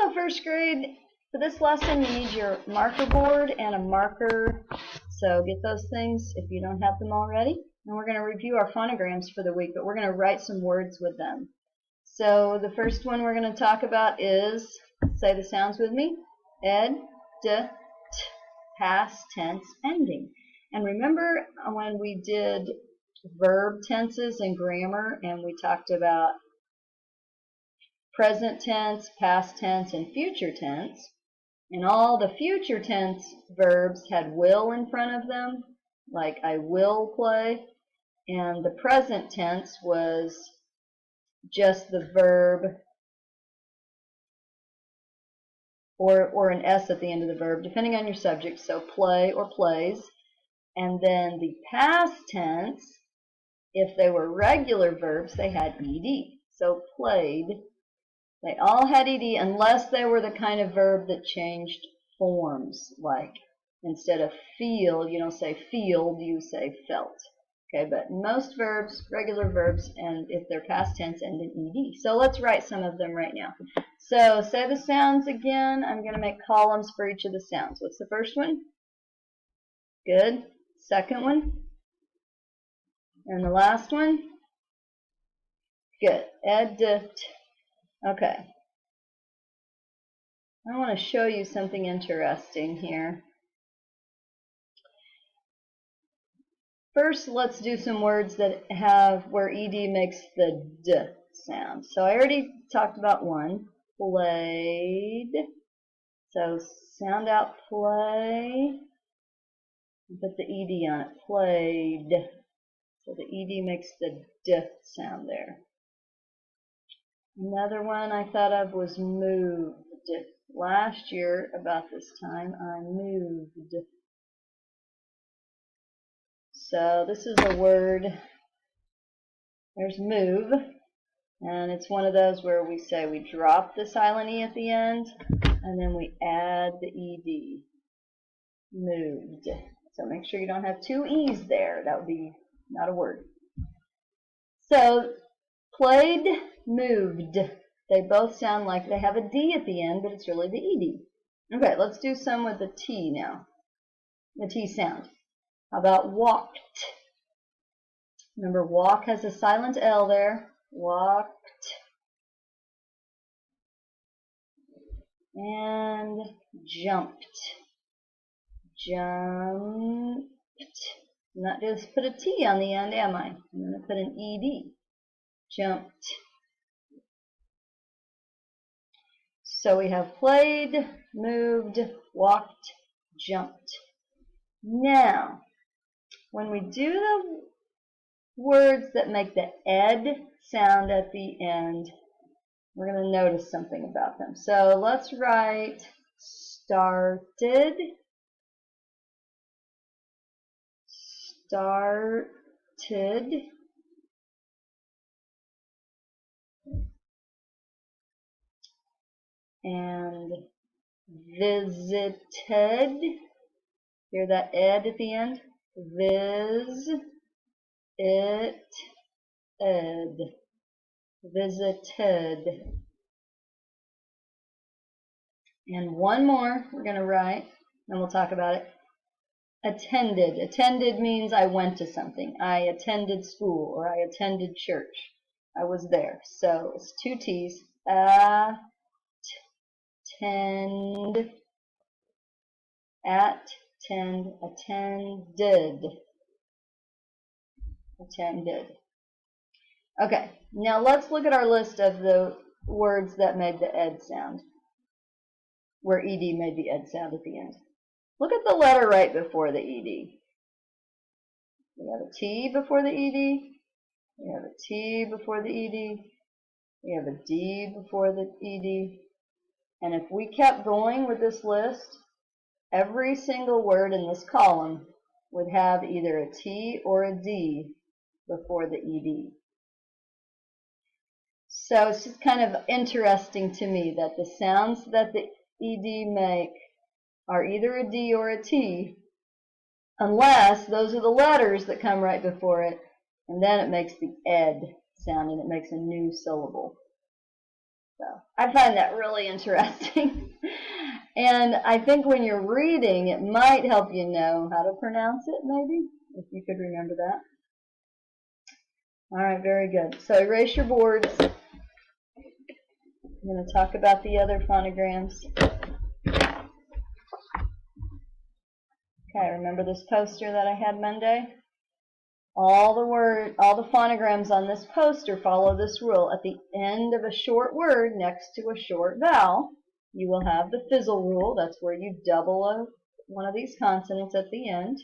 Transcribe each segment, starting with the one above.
Hello, first grade. For this lesson, you need your marker board and a marker. So get those things if you don't have them already. And we're going to review our phonograms for the week, but we're going to write some words with them. So the first one we're going to talk about is, say the sounds with me, ed, d, t, past tense ending. And remember when we did verb tenses and grammar, and we talked about present tense, past tense, and future tense, and all the future tense verbs had will in front of them, like I will play, and the present tense was just the verb or an S at the end of the verb, depending on your subject, so play or plays. And then the past tense, if they were regular verbs, they had ed. So played, they all had ed unless they were the kind of verb that changed forms, like instead of feel, you don't say field, you say felt. Okay, but most verbs, regular verbs, and if they're past tense, end in ed. So let's write some of them right now. So say the sounds again. I'm going to make columns for each of the sounds. What's the first one? Good. Second one? And the last one? Good. Ed, t. Okay. I want to show you something interesting here. First, let's do some words that have where ed makes the d sound. So I already talked about one, played. So sound out play, put the ed on it, played. So the ed makes the d sound there. Another one I thought of was moved. Last year, about this time, I moved. So this is a word, there's move, and it's one of those where we say we drop the silent E at the end, and then we add the ed, moved. So make sure you don't have two E's there, that would be not a word. So played, moved, they both sound like they have a D at the end, but it's really the ed. Okay, let's do some with the T now, the T sound. How about walked? Remember, walk has a silent L there. Walked. And jumped. Jumped. Not just put a T on the end, am I? I'm going to put an ed. Jumped. So we have played, moved, walked, jumped. Now, when we do the words that make the ed sound at the end, we're going to notice something about them. So let's write started, started, and visited. Hear that ed at the end? Viz, it, ed. Visited. And one more we're going to write, and we'll talk about it. Attended. Attended means I went to something. I attended school, or I attended church. I was there. So it's two T's. Attend. Attend. Attended. Attended. Okay, now let's look at our list of the words that made the ed sound, where ed made the ed sound at the end. Look at the letter right before the ed. We have a T before the ed. We have a T before the ed. We have a D before the ed. And if we kept going with this list, every single word in this column would have either a T or a D before the ed. So it's just kind of interesting to me that the sounds that the ed make are either a D or a T, unless those are the letters that come right before it, and then it makes the ed sound and it makes a new syllable. So I find that really interesting. And I think when you're reading, it might help you know how to pronounce it, maybe, if you could remember that. All right, very good. So erase your boards. I'm going to talk about the other phonograms. Okay, remember this poster that I had Monday? All the phonograms on this poster follow this rule. At the end of a short word next to a short vowel, you will have the fizzle rule. That's where you double one of these consonants at the end.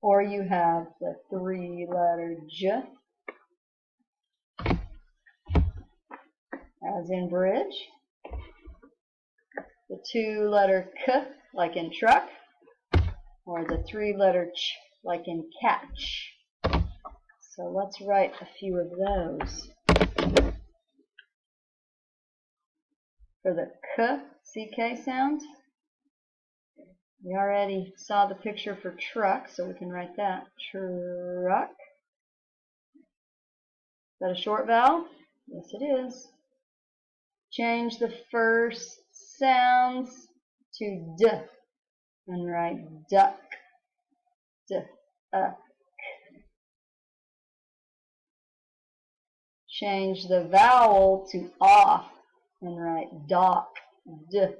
Or you have the three-letter J, as in bridge. The two-letter K, like in truck. Or the three-letter Ch, like in catch. So let's write a few of those. For the K, CK sound, we already saw the picture for truck, so we can write that. Truck. Is that a short vowel? Yes, it is. Change the first sounds to D and write duck. D, Change the vowel to off and write dock. D,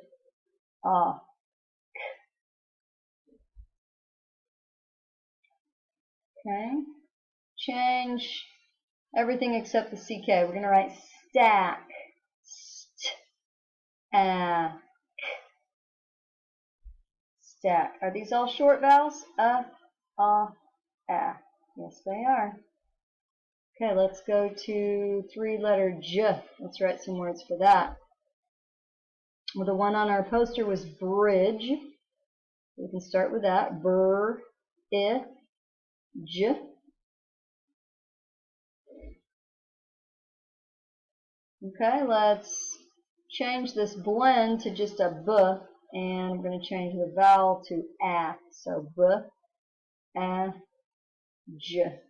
off. Okay. Change everything except the CK. We're going to write stack. Stack. Are these all short vowels? Yes, they are. Okay, let's go to three-letter J. Let's write some words for that. Well, the one on our poster was bridge. We can start with that. J. Okay, let's change this blend to just a B, and I'm going to change the vowel to A. So B, A, J.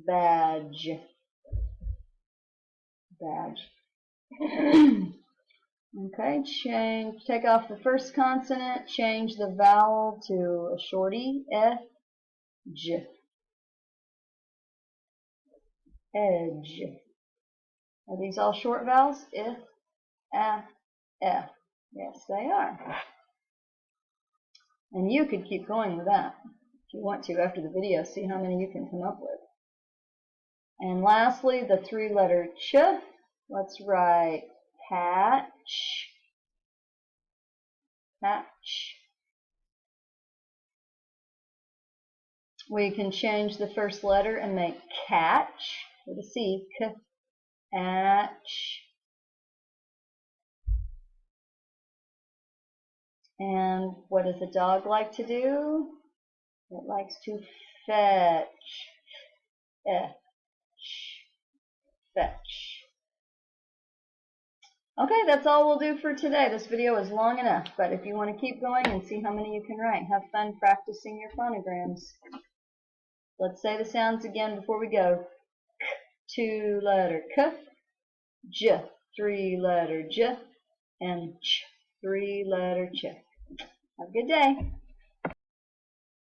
Badge. Badge. Okay, take off the first consonant, change the vowel to a shorty, J. Edge. Are these all short vowels? If, F. Yes, they are. And you could keep going with that if you want to after the video, see how many you can come up with. And lastly, the three-letter Ch. Let's write patch. Patch. We can change the first letter and make catch with a C. Catch. And what does a dog like to do? It likes to fetch. Fetch. Okay, that's all we'll do for today. This video is long enough, but if you want to keep going and see how many you can write, have fun practicing your phonograms. Let's say the sounds again before we go. K, two-letter K, J, three-letter J, and Ch, three-letter Ch. Have a good day.